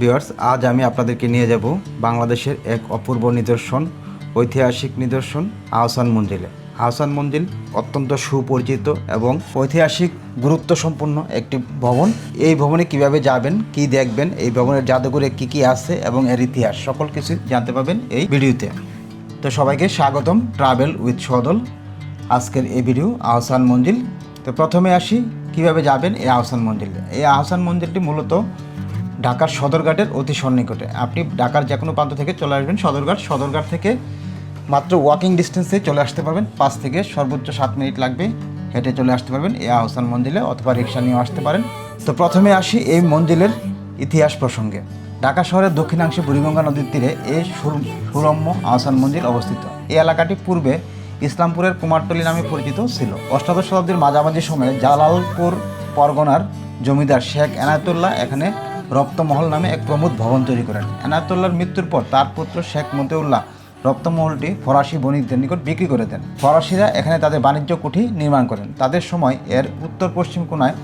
Viewers, আজ আমি আপনাদেরকে নিয়ে যাব বাংলাদেশের এক অপূর্ব নিদর্শন, ঐতিহাসিক নিদর্শন আহসান মঞ্জিলে। আহসান মঞ্জিল অত্যন্ত সুপরিচিত এবং ঐতিহাসিক গুরুত্বসম্পন্ন একটি ভবন। এই ভবনে কিভাবে যাবেন, কি দেখবেন, এই ভবনের জাদুঘরে কি কি আছে এবং এর ইতিহাস সকল কিছু জানতে পাবেন এই ভিডিওতে। তো সবাইকে স্বাগতম ট্রাভেল উইথ সদল। আজকের এই ভিডিও আহসান মঞ্জিল। তো প্রথমে আসি কিভাবে যাবেন এই আহসান মঞ্জিল। এই আহসান মঞ্জিলটি মূলত ঢাকার সদরঘাটের অতি সন্নিকটে। আপনি ঢাকার যে কোনো প্রান্ত থেকে চলে আসবেন সদরঘাট থেকে মাত্র ওয়াকিং ডিস্টেন্সে চলে আসতে পারবেন। 5 থেকে সর্বোচ্চ 7 মিনিট লাগবে, হেঁটে চলে আসতে পারবেন এই আহসান মঞ্জিলে, অথবা রিক্সা নিয়েও আসতে পারেন। তো প্রথমে আসি এই মঞ্জিলের ইতিহাস প্রসঙ্গে। ঢাকা শহরের দক্ষিণাংশে বুড়িগঙ্গা নদীর তীরে এই সুরম্য আহসান মঞ্জিল অবস্থিত। এই এলাকাটি পূর্বে ইসলামপুরের কুমারটলি নামে পরিচিত ছিল। অষ্টাদশ শতাব্দীর মাঝামাঝি সময়ে জালালপুর পরগনার জমিদার শেখ এনায়েতুল্লাহ এখানে রপ্তমহল নামে এক প্রমুখ ভবন তৈরি করেন। এনায়েতুল্লাহর মৃত্যুর পর তার পুত্র শেখ মতিউল্লাহ রপ্তমহলটি ফরাসি বণিকদের নিকট বিক্রি করে দেন। ফরাসিরা এখানে তাদের বাণিজ্য কুঠি নির্মাণ করেন। তাদের সময় এর উত্তর পশ্চিম কোণায়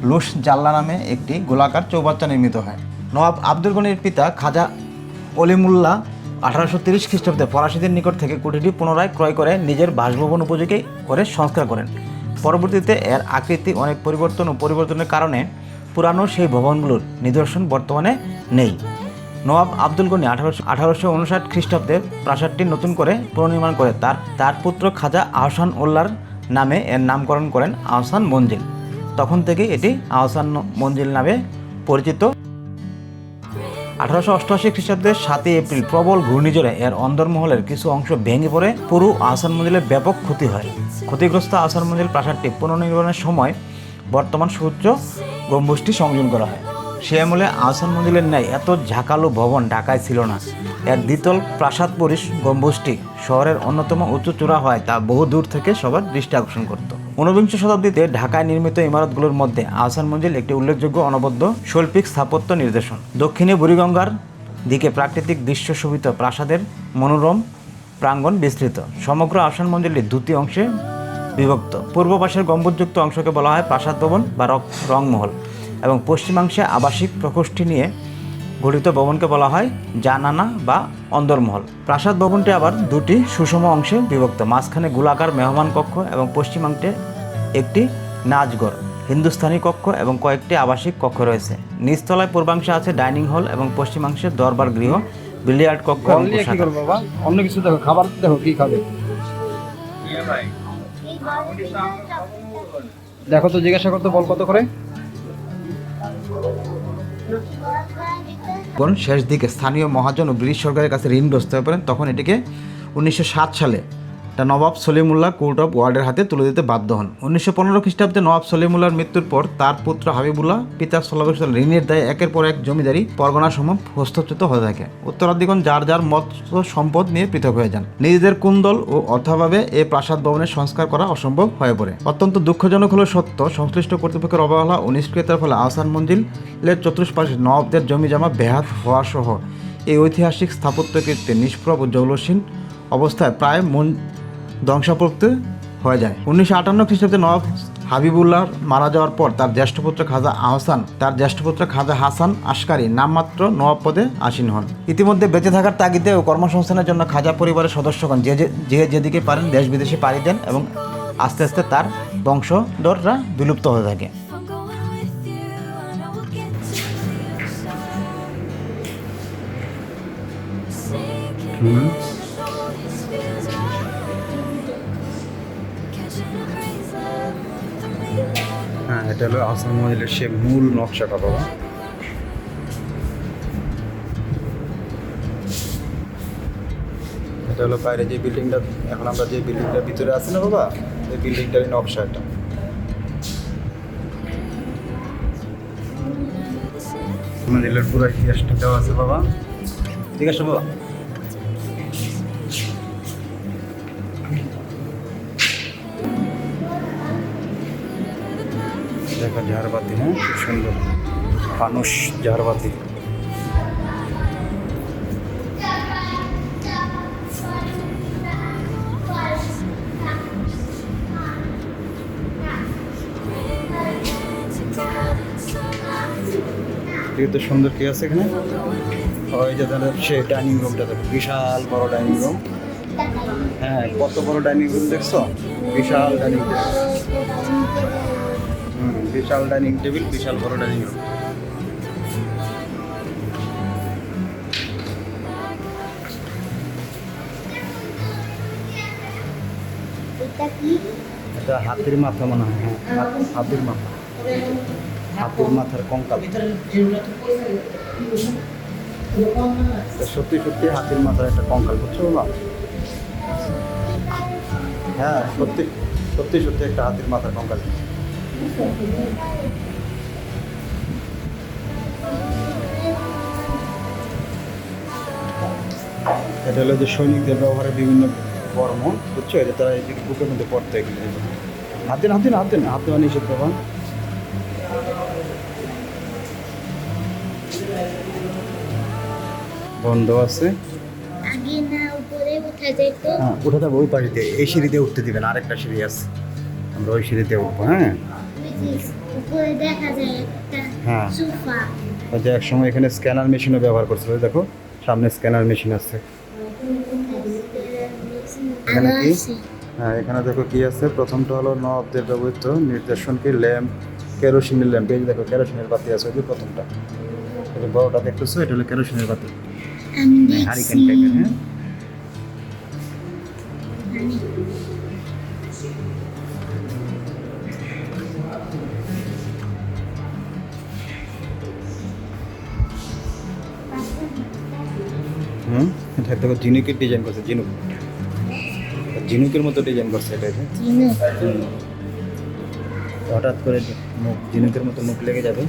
লুস জাল্লা নামে একটি গোলাকার চৌবাচ্চা নির্মিত হয়। নবাব আব্দুল গনির পিতা খাজা অলিমুল্লাহ 1830 খ্রিস্টাব্দে ফরাসিদের নিকট থেকে কুঠিটি পুনরায় ক্রয় করে নিজের বাসভবন উপযোগী করে সংস্কার করেন। পরবর্তীতে এর আকৃতি অনেক পরিবর্তনের কারণে পুরানো সেই ভবনগুলোর নিদর্শন বর্তমানে নেই। নবাব আব্দুল গনি 1859 খ্রিস্টাব্দে প্রাসাদটি নতুন করে পুনর্নির্মাণ করে তার পুত্র খাজা আহসান উল্লাহর নামে এর নামকরণ করেন আহসান মঞ্জিল। তখন থেকে এটি আহসান মঞ্জিল নামে পরিচিত। 1888 খ্রিস্টাব্দের 7 এপ্রিল প্রবল ঘূর্ণিঝড়ে এর অন্দরমহলের কিছু অংশ ভেঙে পড়ে পুরো আহসান মঞ্জিলের ব্যাপক ক্ষতি হয়। ক্ষতিগ্রস্ত আহসান মঞ্জিল প্রাসাদটি পুনর্নির্মাণের সময় বর্তমান সুউচ্চ গম্বুজটি সংযোজন করা হয়। সে আমলে আহসান মঞ্জিলের ন্যায় এত ঝাঁকালো ভবন ঢাকায় ছিল না। এর দ্বিতল প্রাসাদ পরিস গম্বুজটি শহরের অন্যতম উঁচু চূড়া হয় তা বহু দূর থেকে সবার দৃষ্টি আকর্ষণ করত। 19বিংশ শতাব্দীতে ঢাকায় নির্মিত ইমারতগুলোর মধ্যে আহসান মঞ্জিল একটি উল্লেখযোগ্য অনবদ্য শৈল্পিক স্থাপত্য নিদর্শন। দক্ষিণে বুড়িগঙ্গার দিকে প্রাকৃতিক দৃশ্য শোভিত প্রাসাদের মনোরম প্রাঙ্গণ বিস্তৃত। সমগ্র আহসান মঞ্জিলটি দুটি অংশে বিভক্ত। পূর্ব পাশের গম্বুজযুক্ত অংশকে বলা হয় প্রাসাদ ভবন বা রংমহল এবং পশ্চিমাংশে আবাসিক প্রকোষ্ঠী নিয়ে গঠিত ভবনকে বলা হয় জানানা বা অন্দরমহল। প্রাসাদ ভবনটি আবার দুটি সুষম অংশে বিভক্ত। মাঝখানে গোলাকার মেহমান কক্ষ এবং পশ্চিমাংশে একটি নাচঘর, হিন্দুস্তানি কক্ষ এবং কয়েকটি আবাসিক কক্ষ রয়েছে। নিচতলায় পূর্বাংশে আছে ডাইনিং হল এবং পশ্চিমাংশে দরবার গৃহ, বিলিয়ার্ড কক্ষ এবং অন্য কিছু দেখো, খাবার দেখো কি খাবে দেখো তো, জিজ্ঞাসা করতে বল কত করে। শেষ দিকে স্থানীয় মহাজন ও ব্রিটিশ সরকারের কাছে ঋণগ্রস্ত হয়ে পড়েন। তখন এটিকে 1907 সালে নবাব সলিমুল্লাহ কোর্ট অফ ওয়ার্ডের হাতে তুলে দিতে বাধ্য হন। 1915 খ্রিস্টাব্দে নবাব সলিমুল্লাহর মৃত্যুর পর তার পুত্র হাবিবুল্লাহ পিতার সল্লাহ ঋণের দায়ে একের পর এক জমিদারি পরগনা সমূহ হস্তচ্যুত হয়ে থাকে। উত্তরাধিকার যার যার মৎস্য সম্পদ নিয়ে পৃথক হয়ে যান। নিজেদের কুন্দল ও অর্থাভাবে এই প্রাসাদ ভবনের সংস্কার করা অসম্ভব হয়ে পড়ে। অত্যন্ত দুঃখজনক হলো সত্য, সংশ্লিষ্ট কর্তৃপক্ষের অবহেলা ও নিষ্ক্রিয়তার ফলে আহসান মঞ্জিলের চতুষ্পাশে নবাবদের জমিজমা বেহাত হওয়া সহ এই ঐতিহাসিক স্থাপত্যকৃত্যে নিষ্প্রভ ও জৌলসীন অবস্থায় প্রায় ধ্বংসপ্রাপ্ত হয়ে যায়। 1958 খ্রিস্টাব্দে নবাব হাবিবুল্লাহ মারা যাওয়ার পর তার জ্যেষ্ঠপুত্র খাজা হাসান আশকারি নামমাত্র নবাব পদে আসীন হন। ইতিমধ্যে বেঁচে থাকার তাগিদে ও কর্মসংস্থানের জন্য খাজা পরিবারের সদস্যগণ যেদিকে পারেন দেশ বিদেশে পাড়ি দেন এবং আস্তে আস্তে তার বংশধররা বিলুপ্ত হতে থাকে। হ্যাঁ, এটা হলো আহসান মঞ্জিলের সে মূল নকশাটা বাবা। এটা হলো বাইরে যে বিল্ডিংটা, এখন আমরা যে বিল্ডিংটার ভিতরে আছি না বাবা, এই বিল্ডিংটারই নকশা এটা। মঞ্জিলের পুরো ইতিহাসটা দেওয়া আছে বাবা। ঠিক আছে বাবা। দেখো ঝাড়বাতি, হ্যাঁ খুব সুন্দর ফানুস ঝাড়বাতি। তো সুন্দর কি আছে এখানে? ওই যে তাহলে সে ডাইনিং রুমটা দেখো, বিশাল বড় ডাইনিং রুম। হ্যাঁ, কত বড় ডাইনিং রুম দেখছো? বিশাল ডাইনিং টেবিল। বিশাল ডাইনিং টেবিল, বিশাল বড় ডাইনিং রুম। এটা হাতির মাথা মনে হয়। হ্যাঁ, হাতির মাথা, হাতির মাথার কঙ্কাল। সত্যি সত্যি হাতির মাথার একটা কঙ্কাল, বুঝছো বাবা? হ্যাঁ, সত্যি সত্যি সত্যি একটা হাতির মাথার কঙ্কাল। এটা হলো যে সৈনিকদের ব্যবহারে বিভিন্ন কর্ম, বুঝছো? এটা তারা এই বুকের মধ্যে পড়তে এগুলো। হাতে না, হাতে না, হাতে না, হাতে নিষেধ বাবা। বন্ধ আছে। আগে না উপরে উঠা যেত। হ্যাঁ, উঠে যাবো ওই পাশে দিয়ে। এই সিঁড়ি দিয়ে উঠতে দিবেন, আরেকটা সিঁড়ি আছে, আমরা ওই সিঁড়িতে উঠবো। হ্যাঁ, উপরে দেখা যায় একটা হ্যাঁ। সোফা। ওই যে একসময় এখানে স্ক্যানার মেশিনও ব্যবহার করছিল, ওই দেখো সামনে স্ক্যানার মেশিন আছে। এখানে আলো কি? আছে। হ্যাঁ, এখানে দেখো কি আছে। প্রথমটা হলো নবাবদের ব্যবহৃত নির্দেশন কি ল্যাম্প, কেরোসিনের ল্যাম্প। এই যে দেখো কেরোসিনের বাতি আছে, ওই যে প্রথমটা, এটা বড়টা দেখতেছো, এটা হলো কেরোসিনের বাতি, আমি হারিকেন দেখছি টাইপের। হ্যাঁ, এটা দেখো ঝিনুকের ডিজাইন করছে, ঝিনুক, ঝিনুকের মতো ডিজাইন করছে এটা। চিনো। হঠাৎ করে মুখ ঝিনুকের মতো মুখ লেগে যাবে।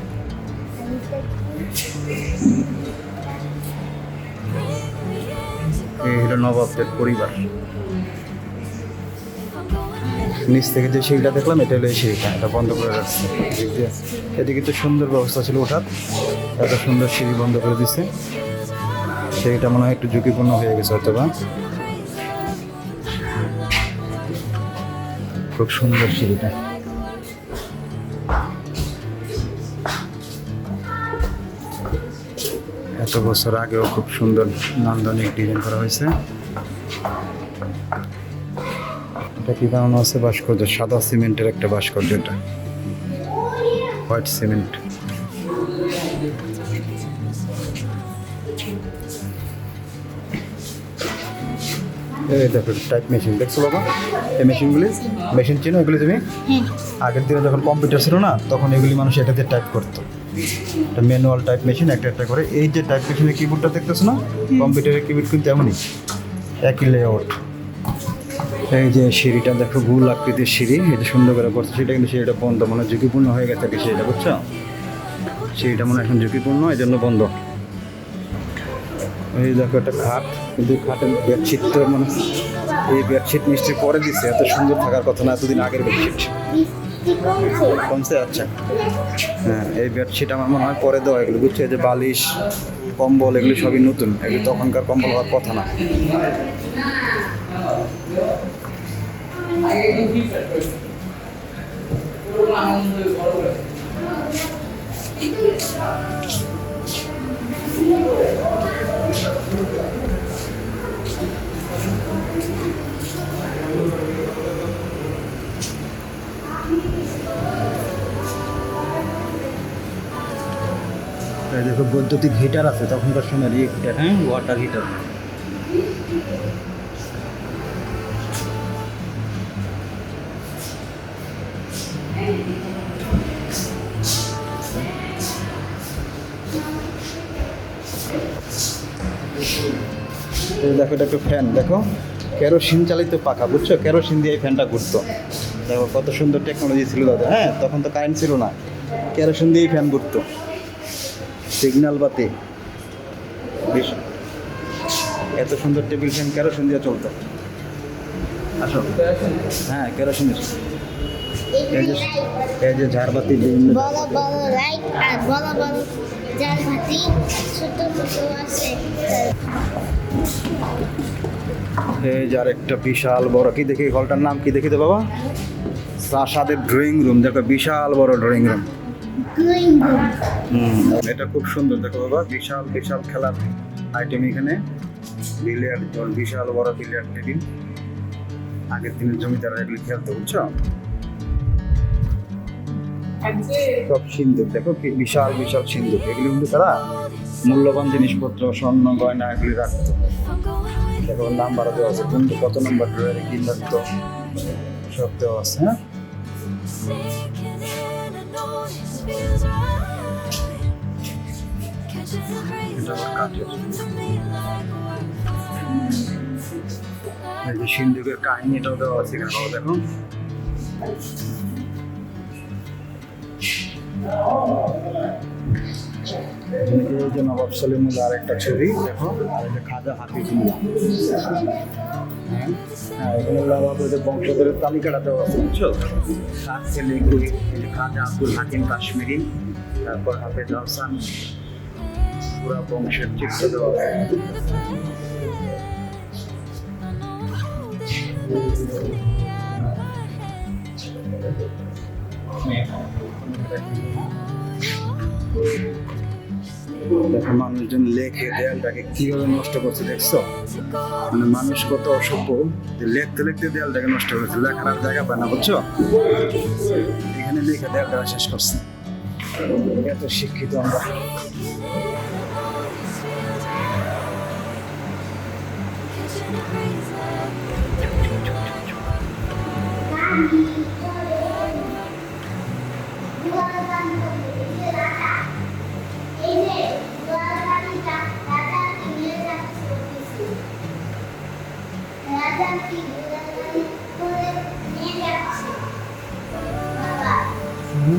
এই হলো নবাবদের পরিবার। নিচ থেকে যে সিঁড়িটা দেখলাম, এটা হলো এই সিঁড়িটা, এটা বন্ধ করে রাখছে। এদিকে তো সুন্দর ব্যবস্থা ছিল ওঠার, এত সুন্দর সিঁড়ি বন্ধ করে দিচ্ছে। সিঁড়িটা মনে হয় একটু ঝুঁকিপূর্ণ হয়ে গেছে হয়তো বা। খুব সুন্দর সিঁড়িটা। এত বছর আগেও খুব সুন্দর নান্দনিক ডিজাইন করা হয়েছে। এটা কি বানানো আছে? ভাস্কর্য, সাদা সিমেন্টের একটা ভাস্কর্য, এটা হোয়াইট সিমেন্ট। এই দেখো টাইপ মেশিন, দেখছো বাবা? এই মেশিনগুলি, মেশিন চিনো এগুলি তুমি? হ্যাঁ। আগের দিনে যখন কম্পিউটার ছিল না, তখন এগুলি মানুষ এটাতে টাইপ করতো। এটা ম্যানুয়াল টাইপ মেশিন, একটা একটা করে। এই যে টাইপ মেশিনের কিবোর্ডটা দেখতেছো না, কম্পিউটারের কিবোর্ড কিন্তু এমনই, একই লেআউট। এই যে সিঁড়িটা দেখো, গোল আকৃতির সিঁড়ি, এটা সুন্দর করে করছে। সেটা কিন্তু সিঁড়িটা বন্ধ, মানে ঝুঁকিপূর্ণ হয়ে গেছে আর কি সিঁড়িটা, বুঝছো? সিঁড়িটা মনে হয় এখন ঝুঁকিপূর্ণ, এই জন্য বন্ধ। এই দেখো একটা খাট, কিন্তু খাটের বেডশিট তো মানে এই বেডশিট মিস্ত্রি পরে দিচ্ছে, এত সুন্দর থাকার কথা না, এতদিন আগের বেডশিট। বৃষ্টি কমছে। কমছে? আচ্ছা। হ্যাঁ, এই বেডশিট আমার মনে হয় পরে দেওয়া এগুলো, বুঝছো? এই যে বালিশ, কম্বল, এগুলি সবই নতুন, এগুলি তখনকার কম্বল হওয়ার কথা না। এই দেখো বৈদ্যুতিক হিটার আছে, তখনকার সময় এই হিটার, হ্যাঁ, ওয়াটার হিটার। এই দেখো এটা একটা ফ্যান, দেখো কেরোসিন চালিত পাখা, বুঝছো? কেরোসিন দিয়ে এই ফ্যানটা ঘুরতো। দেখো কত সুন্দর টেকনোলজি ছিল দাদা। হ্যাঁ, তখন তো কারেন্ট ছিল না, কেরোসিন দিয়েই ফ্যান ঘুরতো। সিগন্যাল বাতি, বেশ এত সুন্দর টেবিল ফ্যান কেরোসিন দিয়ে চলতো। আসো, হ্যাঁ, কেরোসিনের। এই যে ঝাড়বাতি, বিভিন্ন বড় বড় লাইট আর বড় বড় ঝাড়বাতি, ছোট ছোট আছে। এই যে আরেকটা বিশাল বড়, কি দেখি হলটার নাম কি দেখি তো বাবা? প্রাসাদের ড্রয়িং রুম, দেখো বিশাল বড় ড্রয়িং রুম। Glowing board. এটা খুব সুন্দর, দেখো বাবা, বিশাল বিশাল খেলার আইটেম এখানে। বিলিয়ার্ড বল, বিশাল বড় বিলিয়ার্ড টেবিল। আগের দিনের জমিদাররা এগুলি খেলতো, বুঝছো? সব সিন্ধুক, দেখো কি বিশাল বিশাল সিন্ধুক। এগুলি কিন্তু তারা মূল্যবান জিনিসপত্র, স্বর্ণ গয়না এগুলি রাখতো। দেখো নাম্বার দেওয়া আছে, কোনটা কত নম্বর ড্রয়ারে কি রাখতো সব দেওয়া আছে। হ্যাঁ, এটা আবার কাঠের। এই যে সিন্ধুকের কাহিনী, এটাও দেওয়া আছে এখানে, বাবা দেখো। এই যে নবাব সলিমুল্লাহ আরেকটা ছবি দেখো, আর এই যে খাজা হাফিজুল্লাহ। হ্যাঁ, এখানে নবাবদের বংশধরের তালিকাটা দেওয়া আছে, বুঝছো? সাত ছেলে, এই যে খাজা আব্দুল হাকিম কাশ্মীরি, তারপর হাফেজ হাসান, পুরা বংশের চিত্র দেওয়া আছে। দেখো মানুষজন লেখে দেয়ালটাকে কিভাবে নষ্ট করছে, দেখছো? মানে মানুষ কত অসভ্য যে লিখতে লিখতে দেয়ালটাকে নষ্ট করেছে, লেখার আর জায়গা পায় না, বুঝছো? এখানে লেখে দেয়ালটা শেষ করছে। এত শিক্ষিত আমরা।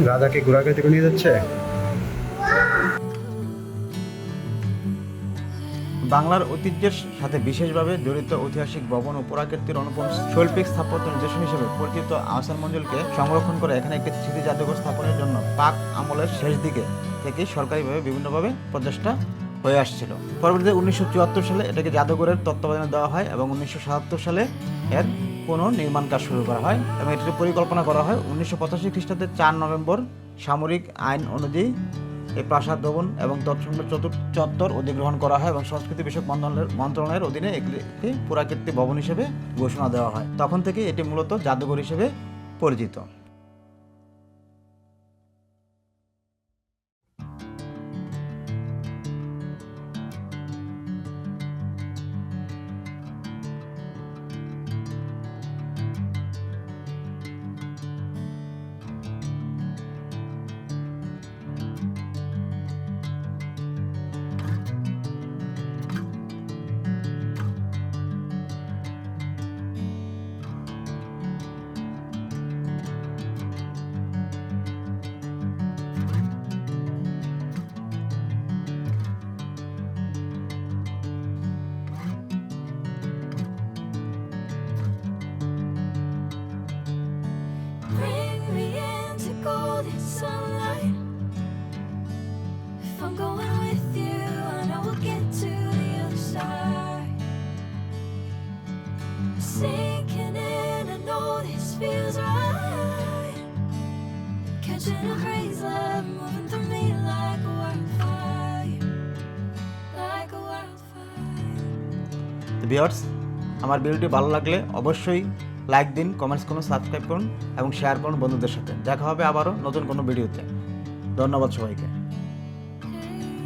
রাজাকে ঘোরাঘুরি করে নিয়ে যাচ্ছে। বাংলার ঐতিহ্যের সাথে বিশেষভাবে জড়িত ঐতিহাসিক ভবন ও পুরাকীর্তির অনুপম শৈল্পিক স্থাপত্য নিদর্শন হিসেবে পরিচিত আহসান মঞ্জিলকে সংরক্ষণ করে এখানে একটি স্মৃতি জাদুঘর স্থাপনের জন্য পাক আমলের শেষ দিকে থেকে সরকারিভাবে বিভিন্নভাবে প্রচেষ্টা হয়ে আসছিল। পরবর্তীতে 1974 সালে এটাকে জাদুঘরের তত্ত্বাবধানে দেওয়া হয় এবং 1977 সালে এর পুনর্নির্মাণ কাজ শুরু করা হয় এবং এটির পরিকল্পনা করা হয় 1985 খ্রিস্টাব্দের 4 নভেম্বর সামরিক আইন অনুযায়ী এই প্রাসাদ ভবন এবং তৎসঙ্গে চত্বর অধিগ্রহণ করা হয় এবং সংস্কৃতি বিষয়ক মন্ত্রণালয়ের অধীনে একটি পুরাকীর্তি ভবন হিসেবে ঘোষণা দেওয়া হয়। তখন থেকে এটি মূলত জাদুঘর হিসেবে পরিচিত। Bring me into golden sunlight. If I'm going with you, I know we'll get to the other side. Sinking in, I know this feels right. Catching a crazy love moving through me like a wildfire, like a wildfire. Viewers, আমার ভিডিওটি ভালো লাগলে অবশ্যই like দিন, comments করুন, subscribe করুন এবং share করুন বন্ধুদের সাথে। দেখা হবে আবারও নতুন কোনো ভিডিওতে। ধন্যবাদ সবাইকে।